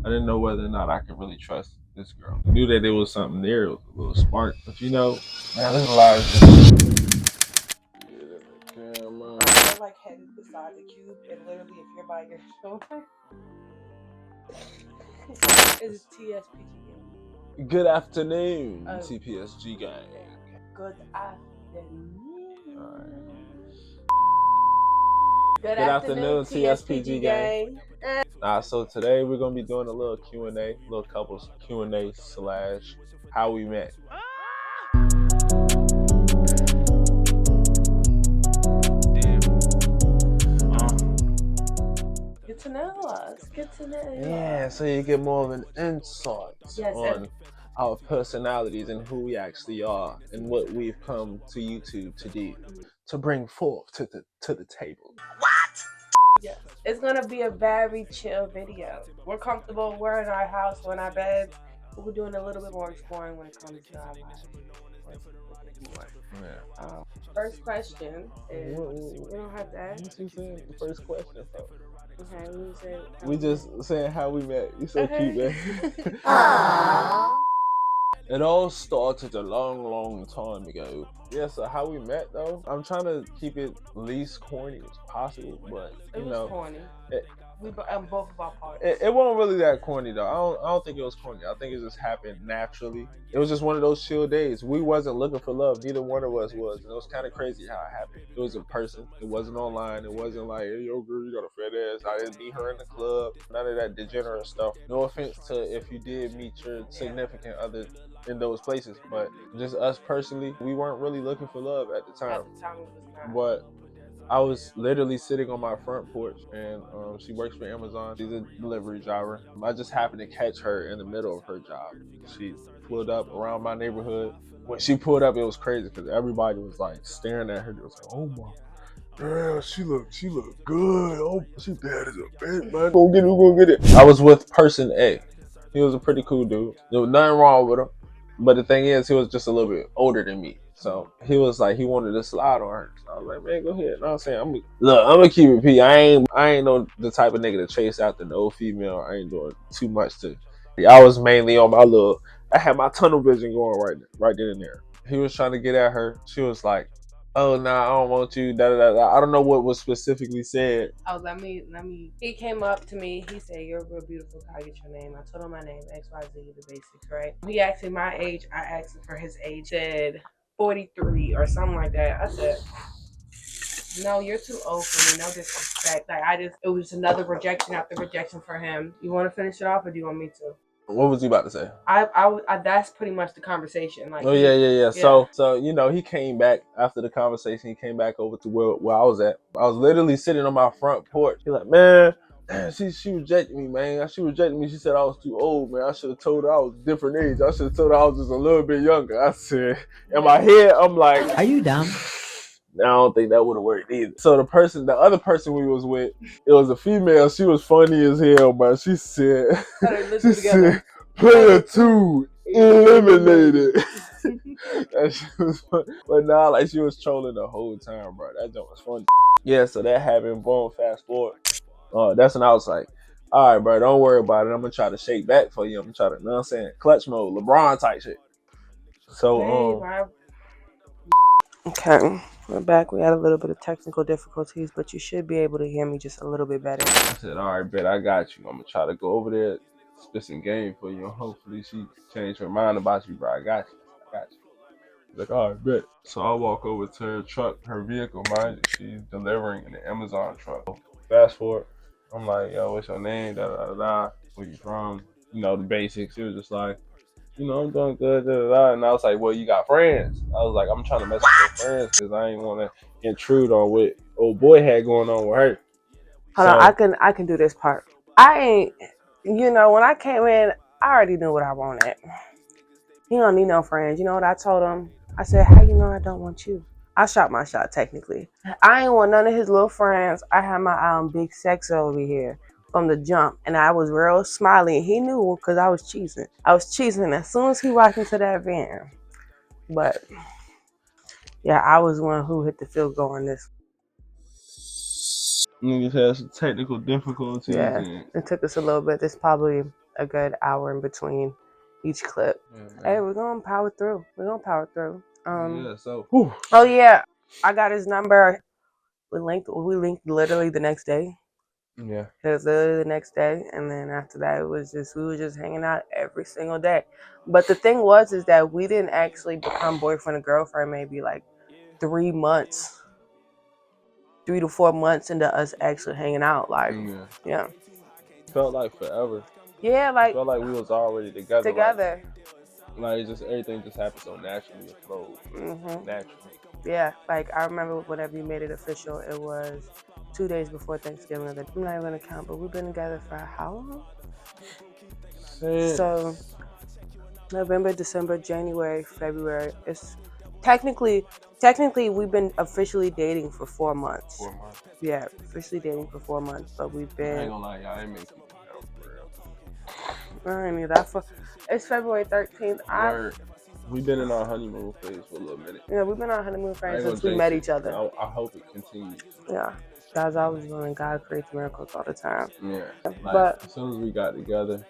I didn't know whether or not I could really trust this girl. I knew that there was something there, it was a little spark, but you know, man, there's a lot of I like headed beside the cube, and literally, if you're by your shoulder, it's TSPG. Good afternoon, TPSG gang. Good afternoon. Good afternoon, TSPG gang. So today we're gonna be doing a little Q&A, little couples Q&A / how we met. Get to know us. Get to know us. Yeah, so you get more of an insight on our personalities and who we actually are and what we've come to YouTube to do, to bring forth to the table. What? Yes, it's gonna be a very chill video. We're comfortable. We're in our house, we're in our beds. We're doing a little bit more exploring when it comes to our lives. Yeah. First question is, we don't have to ask. What you saying? The first question, bro. Okay, we just saying how we met. You so cute, man. It all started a long time ago. Yeah, so how we met though, I'm trying to keep it least corny as possible, but it was corny. We both of our parts. It wasn't really that corny though. I don't think it was corny. I think it just happened naturally. It was just one of those chill days. We wasn't looking for love. Neither one of us was. And it was kind of crazy how it happened. It was in person. It wasn't online. It wasn't like, hey, yo, girl, you got a fat ass. I didn't meet her in the club. None of that degenerate stuff. No offense to if you did meet your significant other in those places, but just us personally, we weren't really looking for love at the time. But I was literally sitting on my front porch, and she works for Amazon. She's a delivery driver. I just happened to catch her in the middle of her job. She pulled up around my neighborhood. When she pulled up, it was crazy because everybody was like staring at her. It was like, oh my, girl, she look good. Oh, she bad as a bitch, man. Go get it. I was with person A. He was a pretty cool dude. There was nothing wrong with him. But the thing is, he was just a little bit older than me. So he was like, he wanted to slide on her. So I was like, man, go ahead. You know what I'm saying? I'm gonna keep it P. I ain't no the type of nigga to chase after no female. I ain't doing too much to. I was mainly on my I had my tunnel vision going right then and there. He was trying to get at her. She was like, oh, nah, I don't want you, da da da. I don't know what was specifically said. Oh, let me. He came up to me. He said, you're real beautiful. Can I get your name? I told him my name, XYZ, the basics, right? He asked me my age. I asked him for his age. He said 43 or something like that. I said, no, you're too old for me. No disrespect. Like, it was another rejection after rejection for him. You want to finish it off, or do you want me to? What was he about to say? I that's pretty much the conversation. Like, oh yeah. So you know, he came back after the conversation. He came back over to where I was at. I was literally sitting on my front porch. He's like, man, she rejected me, man. She rejected me. She said I was too old, man. I should have told her I was different age. I should have told her I was just a little bit younger. I said, in my head, I'm like, are you dumb? I don't think that would have worked either. So the other person we was with, it was a female. She was funny as hell, man. She said, player 2 eliminated. That shit was fun. But nah, like she was trolling the whole time, bro. That joke was funny. Yeah, so that happened. Boom, fast forward. That's when I was like, all right, bro, don't worry about it. I'm gonna try to shake back for you. I'm gonna try to, you know what I'm saying, clutch mode, LeBron type shit. So okay, we're back. We had a little bit of technical difficulties, but you should be able to hear me just a little bit better. I said, all right, bet, I got you. I'm gonna try to go over there, spit some game for you, and hopefully she changed her mind about you, bro. I got you. Like, all right, bet. So I walk over to her truck, her vehicle, mind you, she's delivering in the Amazon truck. Fast forward, I'm like, yo, what's your name? Da da da da. Where you from? You know, the basics. She was just like, you know, I'm doing good, da da da. And I was like, well, you got friends? I was like, I'm trying to mess with your friends because I ain't want to intrude on what old boy had going on with her. Hold on, I can do this part. I ain't, you know, when I came in, I already knew what I wanted. He don't need no friends. You know what I told him? I said, how you know I don't want you? I shot my shot, technically. I ain't want none of his little friends. I had my big sex over here from the jump, and I was real smiley. He knew because I was cheesing. I was cheesing as soon as he walked into that van. But yeah, I was one who hit the field goal on this. Niggas had some technical difficulties. Yeah, it took us a little bit. This probably a good hour in between each clip. Hey, we're gonna power through. Yeah. So. Oh yeah, I got his number. We linked literally the next day. Yeah. It was literally the next day, and then after that, we were just hanging out every single day. But the thing is that we didn't actually become boyfriend and girlfriend maybe like 3 months, 3 to 4 months into us actually hanging out. Like, yeah. Felt like forever. Yeah, like felt like we was already together. Together. Like just everything just happened so naturally. It flowed naturally. Yeah, like I remember whenever you made it official, it was 2 days before Thanksgiving. I'm not even gonna count, but we've been together for how long? So November, December, January, February. It's technically we've been officially dating for 4 months. 4 months. Yeah, officially dating for 4 months, but we've been. I ain't gonna lie, y'all ain't making it for real. I ain't need that for. It's February 13th. We've been in our honeymoon phase for a little minute. Yeah, we've been on our honeymoon phase since we met each other. I hope it continues. Yeah. God's always doing. God creates miracles all the time. Yeah. But as soon as we got together,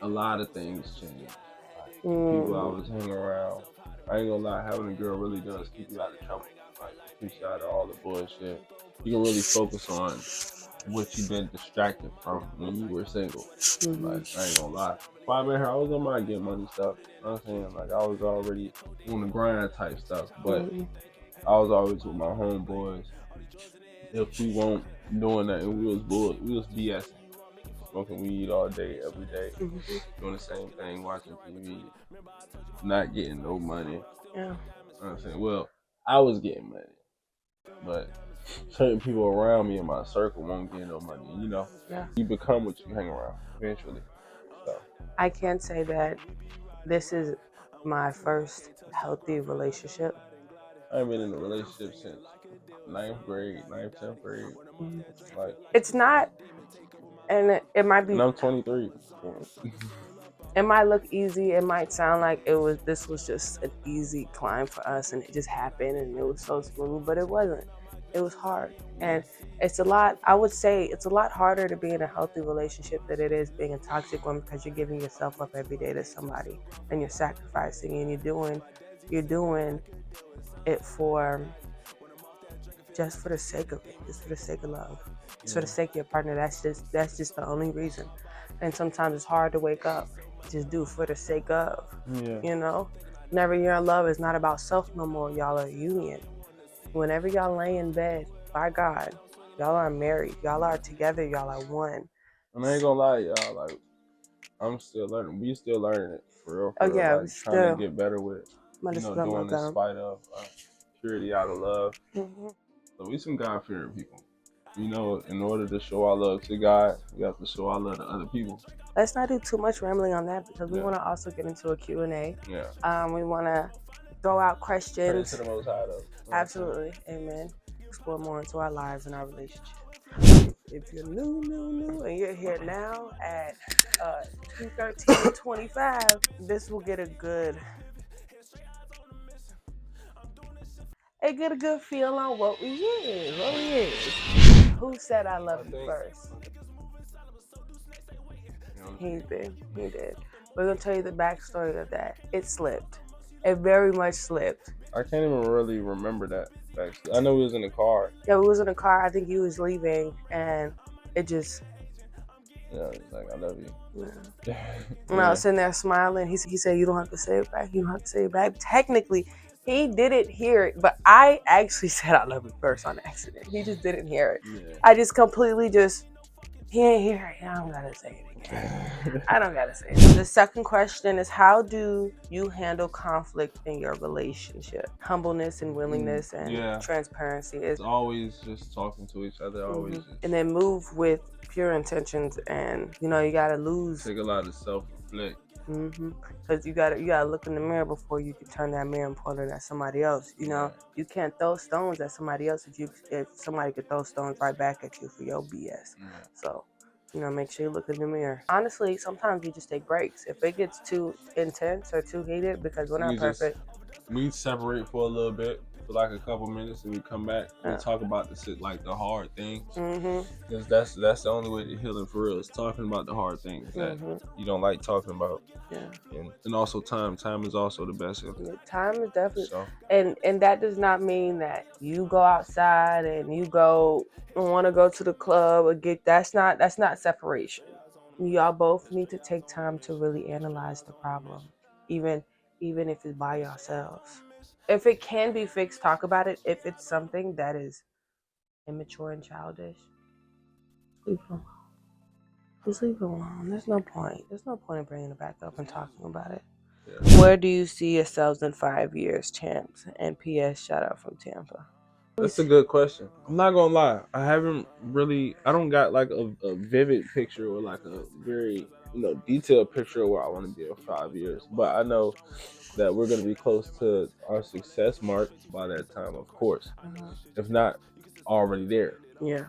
a lot of things changed. Like, people I was hanging around. I ain't gonna lie, having a girl really does keep you out of trouble. Like, keeps you out of all the bullshit. You can really focus on what you've been distracted from when you were single. Like, I ain't gonna lie. If I met her, I was on my get money stuff. You know what I'm saying? Like, I was already on the grind type stuff. But I was always with my homeboys. If we weren't doing that and we was BSing. Smoking weed all day, every day. Doing the same thing, watching TV. Not getting no money. Yeah. You know what I'm saying? Well, I was getting money. But certain people around me in my circle won't get no money, you know? Yeah. You become what you hang around, eventually. So I can say that this is my first healthy relationship. I ain't been in a relationship since 9th grade, 10th grade. Like, it's not, and it might be. And I'm 23. It might look easy. It might sound like this was just an easy climb for us, and it just happened, and it was so smooth. But it wasn't. It was hard, and it's a lot. I would say it's a lot harder to be in a healthy relationship than it is being a toxic one, because you're giving yourself up every day to somebody, and you're sacrificing, and you're doing it for just for the sake of it, just for the sake of love, just for the sake of your partner. That's just the only reason. And sometimes it's hard to wake up, just do for the sake of. You know, whenever you're in love, it's not about self no more. Y'all are a union. Whenever y'all lay in bed, by God, y'all are married. Y'all are together. Y'all are one. And I ain't gonna lie, y'all. Like, I'm still learning. We still learning it for real. Oh yeah, like, trying to get better with it. Doing in spite of purity out of love. So we some God-fearing people. You know, in order to show our love to God, we have to show our love to other people. Let's not do too much rambling on that, because we want to also get into a Q&A. Yeah. We want to throw out questions. To the Most High, though. Absolutely. Amen. Explore more into our lives and our relationship. If you're new, and you're here now at 2:13:25, this will get a good feel on what we is. Who said I love you first? He did. We're gonna tell you the backstory of that. It slipped. It very much slipped. I can't even really remember that. I know we was in the car. Yeah, we was in the car. I think he was leaving, and it just. Yeah, it's like, I love you. Yeah. And I was sitting there smiling. He said, "You don't have to say it back. You don't have to say it back." Technically, he didn't hear it, but I actually said I love you first on accident. He just didn't hear it. Yeah. I just completely he ain't hear it. I don't gotta say it again. I don't gotta say it. The second question is, how do you handle conflict in your relationship? Humbleness and willingness and transparency. It's always just talking to each other. Always. And then move with pure intentions, and you gotta take a lot of self-reflect. Because you gotta look in the mirror before you can turn that mirror and point it at somebody else. You know, you can't throw stones at somebody else if somebody could throw stones right back at you for your BS. So, make sure you look in the mirror. Honestly, sometimes you just take breaks. If it gets too intense or too heated, because we're not perfect. We separate for a little bit. for like a couple minutes, and we come back and talk about the shit, like the hard things. Because that's the only way to healing for real, is talking about the hard things that you don't like talking about. And also time is also the best. Time is definitely and that does not mean that you go outside and you go want to go to the club or that's not separation. Y'all both need to take time to really analyze the problem, even if it's by yourselves. If it can be fixed, talk about it. If it's something that is immature and childish, leave it alone. Just leave it alone. There's no point in bringing it back up and talking about it. Where do you see yourselves in 5 years, champs? And P.S. shout out from Tampa. That's a good question. I'm not gonna lie. I don't got like a vivid picture or like a very, detailed picture of where I want to be in 5 years. But I know that we're gonna be close to our success mark by that time, of course. If not already there. Yeah.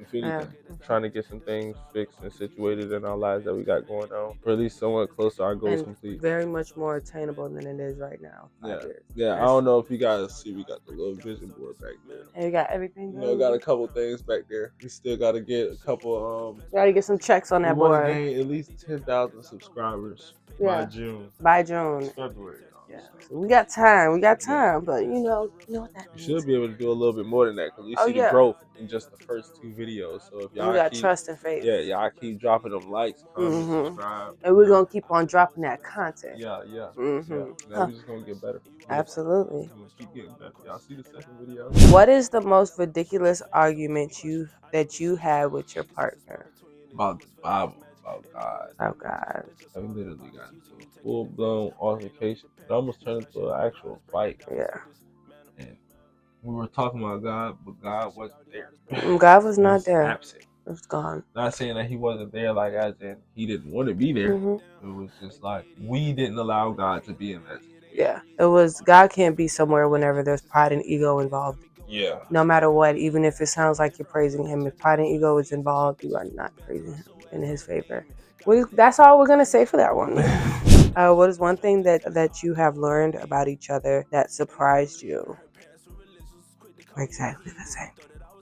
If anything, trying to get some things fixed and situated in our lives that we got going on, or at least somewhat close to our goals complete. Very much more attainable than it is right now. 5 years. Yeah. I don't know if you guys see, we got the little vision board back there. And we got everything. Got a couple things back there. We still got to get a couple. Gotta get some checks on that board. We want to gain at least 10,000 subscribers by June. February. Yeah, so we got time, but you know what that means. You should be able to do a little bit more than that, because you see the growth in just the first 2 videos. So if y'all got trust and faith. Yeah, y'all keep dropping them likes, comments, subscribe. And we're going to keep on dropping that content. Yeah. Now we're just going to get better. Absolutely. We're going to keep getting better. Y'all see the second video? What is the most ridiculous argument that you had with your partner? About the Bible. About God. I literally got into a full-blown altercation. It almost turned into an actual fight. Yeah. And we were talking about God, but God wasn't there. God was not there. Absent. It was gone. Not saying that he wasn't there, like as in he didn't want to be there. It was just like we didn't allow God to be in that situation. Yeah. It was, God can't be somewhere whenever there's pride and ego involved. Yeah. No matter what, even if it sounds like you're praising him, if pride and ego is involved, you are not praising him in his favor. That's all we're going to say for that one. What is one thing that you have learned about each other that surprised you? We're exactly the same.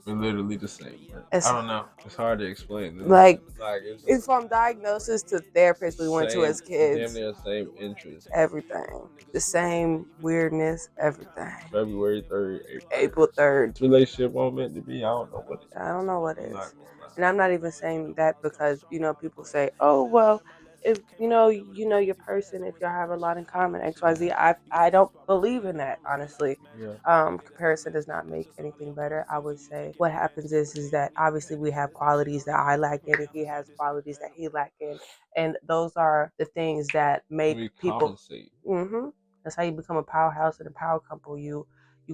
We're literally the same. I don't know. It's hard to explain. It's from diagnosis to therapist we went to as kids. Damn near same interests. Everything. The same weirdness, everything. February 3rd, April 3rd. Relationship won't meant to be. I don't know what it is. I don't know what it is. And I'm not even saying that because, people say, oh, well, if you know your person, if y'all have a lot in common, XYZ. I don't believe in that, honestly. Comparison does not make anything better. I would say what happens is that obviously we have qualities that I lack in, and he has qualities that he lack in, and those are the things that make people compensate. That's how you become a powerhouse and a power couple. You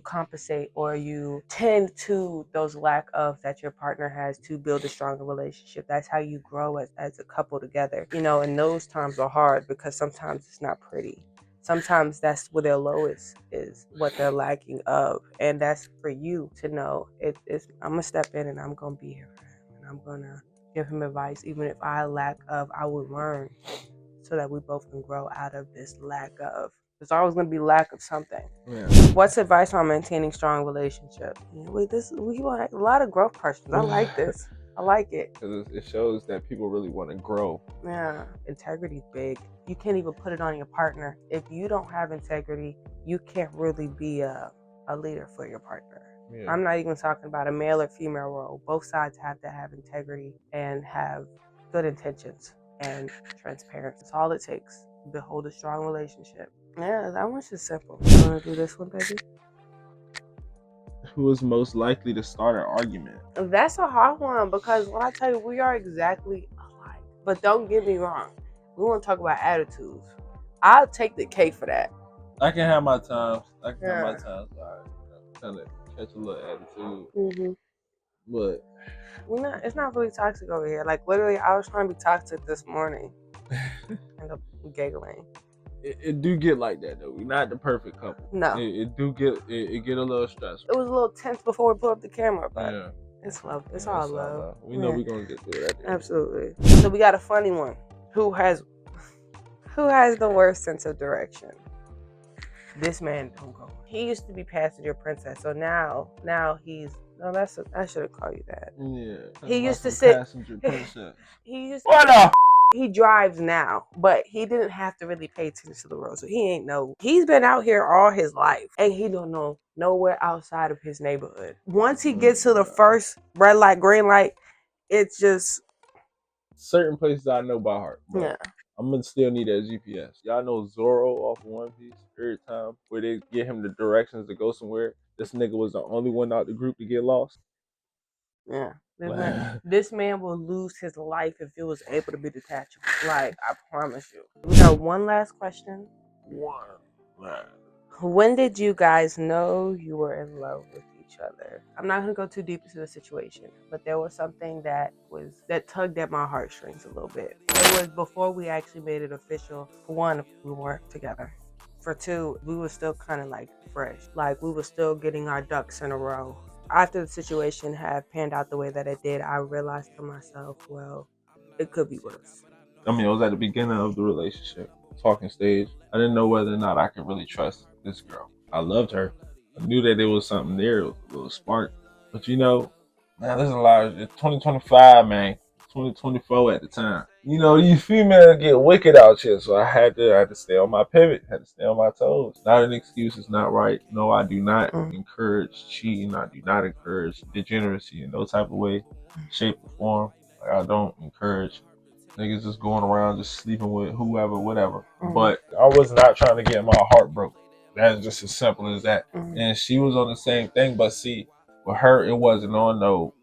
compensate, or you tend to those lack of that your partner has to build a stronger relationship. That's how you grow as a couple together. And those times are hard because sometimes it's not pretty. Sometimes that's where their lowest is, what they're lacking of. And that's for you to know. I'm going to step in and I'm going to be here for him. And I'm going to give him advice, even if I lack of, I would learn so that we both can grow out of this lack of. There's always going to be lack of something. Yeah. What's advice on maintaining strong relationships? We want a lot of growth questions. I like this. I like it. Because it shows that people really want to grow. Yeah. Integrity's big. You can't even put it on your partner. If you don't have integrity, you can't really be a leader for your partner. Yeah. I'm not even talking about a male or female role. Both sides have to have integrity and have good intentions and transparency. That's all it takes to hold a strong relationship. Yeah, that one's just simple. You want to do this one, baby? Who is most likely to start an argument? That's a hard one because when I tell you, we are exactly alike. But don't get me wrong. We want to talk about attitudes. I'll take the cake for that. I can have my times. All right, kind of catch a little attitude. But it's not really toxic over here. Like, literally, I was trying to be toxic this morning. End up giggling. It do get like that though. We're not the perfect couple. No. It get a little stressful. It was a little tense before we put up the camera, but it's love. It's all love. We know we're gonna get through that. Absolutely. So we got a funny one. Who has the worst sense of direction? This man don't go. He used to be passenger princess, so now he's no. I should have called you that. Yeah. He used to sit. Passenger princess. He used. What the? He drives now, but he didn't have to really pay attention to the road, so he ain't know. He's been out here all his life, and he don't know nowhere outside of his neighborhood. Once he gets to the first red light, green light, it's just certain places I know by heart. Yeah. I'm gonna still need that GPS. Y'all know Zorro off of One Piece every time where they get him the directions to go somewhere. This nigga was the only one out the group to get lost. Yeah. This man will lose his life if it was able to be detachable. Like, I promise you. We got one last question. When did you guys know you were in love with each other? I'm not gonna go too deep into the situation, but there was something that tugged at my heartstrings a little bit. It was before we actually made it official. For one, we weren't together. For two, we were still kind of like fresh. Like, we were still getting our ducks in a row. After the situation had panned out the way that it did, I realized to myself, well, it could be worse. I mean, it was at the beginning of the relationship, talking stage. I didn't know whether or not I could really trust this girl. I loved her. I knew that there was something there, a little spark. But you know, man, there's a lot of 2025, man. 2024 at the time. You know, these females get wicked out here, so I had to stay on my pivot, had to stay on my toes. Not an excuse, it's not right. No, I do not encourage cheating. I do not encourage degeneracy in no type of way, shape, or form. Like, I don't encourage niggas just going around just sleeping with whoever, whatever. But I was not trying to get my heart broke. That's just as simple as that. And she was on the same thing, but see, with her, it wasn't on no,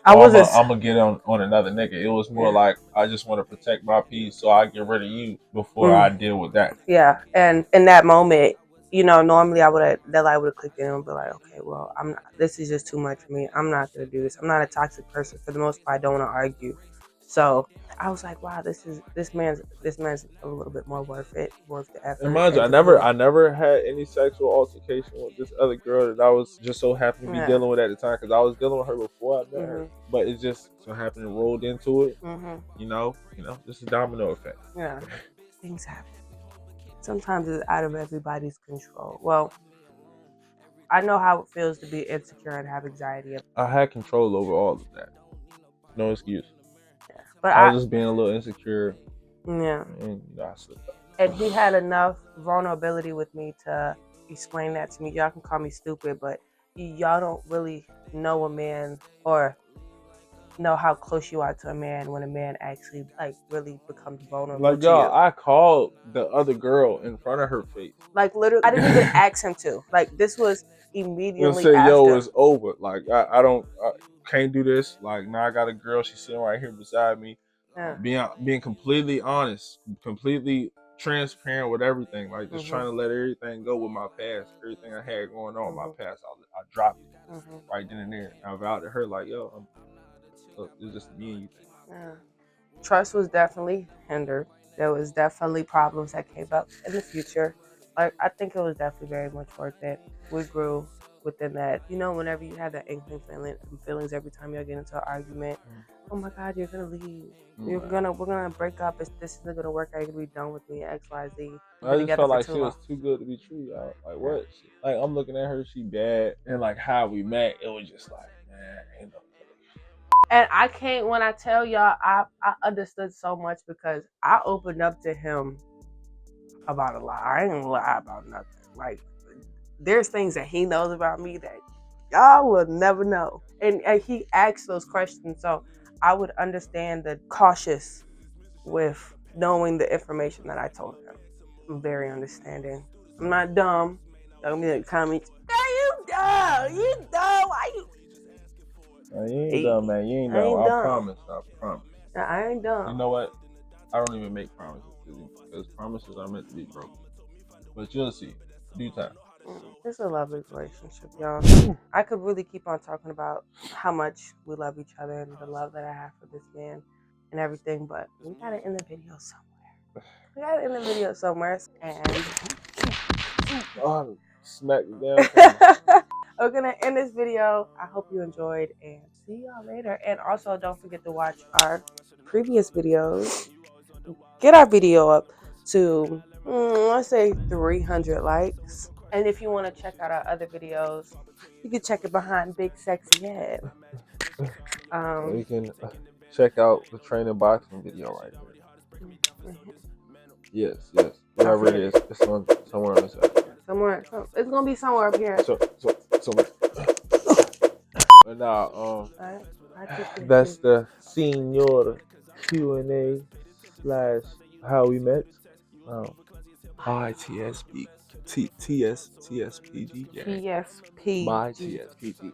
I'm gonna get on another nigga. It was more like, I just want to protect my peace, so I get rid of you before I deal with that. Yeah, and in that moment, you know, normally that light would have clicked in and be like, okay, well, this is just too much for me. I'm not gonna do this. I'm not a toxic person. For the most part, I don't want to argue. So I was like, wow, this man's a little bit more worth the effort. And mind you, I never had any sexual altercation with this other girl that I was just so happy to be dealing with at the time, because I was dealing with her before I met her. But it just so happened to rolled into it. You know, just a domino effect. Yeah, things happen. Sometimes it's out of everybody's control. Well, I know how it feels to be insecure and have anxiety. I had control over all of that. No excuse. Yeah, but I was just being a little insecure. Yeah. And I slipped up. And he had enough vulnerability with me to explain that to me. Y'all can call me stupid, but y'all don't really know a man or know how close you are to a man when a man actually like really becomes vulnerable. Like, y'all, I called the other girl in front of her face. Like, literally, I didn't even ask him to. Like, this was immediately say, after. yo, it's over. Like, I can't do this. Like, now I got a girl. She's sitting right here beside me. Yeah. Being completely honest, completely transparent with everything. Like, just trying to let everything go with my past. Everything I had going on in my past, I dropped it right then and there. I vowed to her, like, yo, look, it's just me and you. Yeah. Trust was definitely hindered. There was definitely problems that came up in the future. Like, I think it was definitely very much worth it. We grew within that. You know, whenever you have that inkling feelings every time you get into an argument, oh my God, you're gonna leave. We're gonna break up. This isn't gonna work. Are you gonna be done with me? X, Y, Z. I just felt like she was too good to be true, y'all. Like, what? Like, I'm looking at her, she bad, and like how we met, it was just like, man, ain't no. And I can't, when I tell y'all, I understood so much because I opened up to him about a lot. I ain't gonna lie about nothing. Like, there's things that he knows about me that y'all will never know. And he asks those questions, so I would understand the cautious with knowing the information that I told him. I'm very understanding. I'm not dumb. Don't be in the comments, you dumb. You dumb. Why you? You ain't dumb, man. You ain't dumb. I promise. I ain't dumb. You know what? I don't even make promises because promises are meant to be broken. But you'll see. Due time. It's a lovely relationship, y'all. I could really keep on talking about how much we love each other and the love that I have for this man and everything, but we gotta end the video somewhere. And oh, smack down. We're gonna end this video. I hope you enjoyed and see y'all later. And also don't forget to watch our previous videos. Get our video up to let's say 300 likes. And if you want to check out our other videos, you can check it behind Big Sexy Head. You can check out the training boxing video right here. Yes. Wherever it is, it's on somewhere on the side. Somewhere, it's gonna be somewhere up here. Somewhere. But now, right, that's the Senior Q&A / how we met. TSPG. TSPG. My TSPG.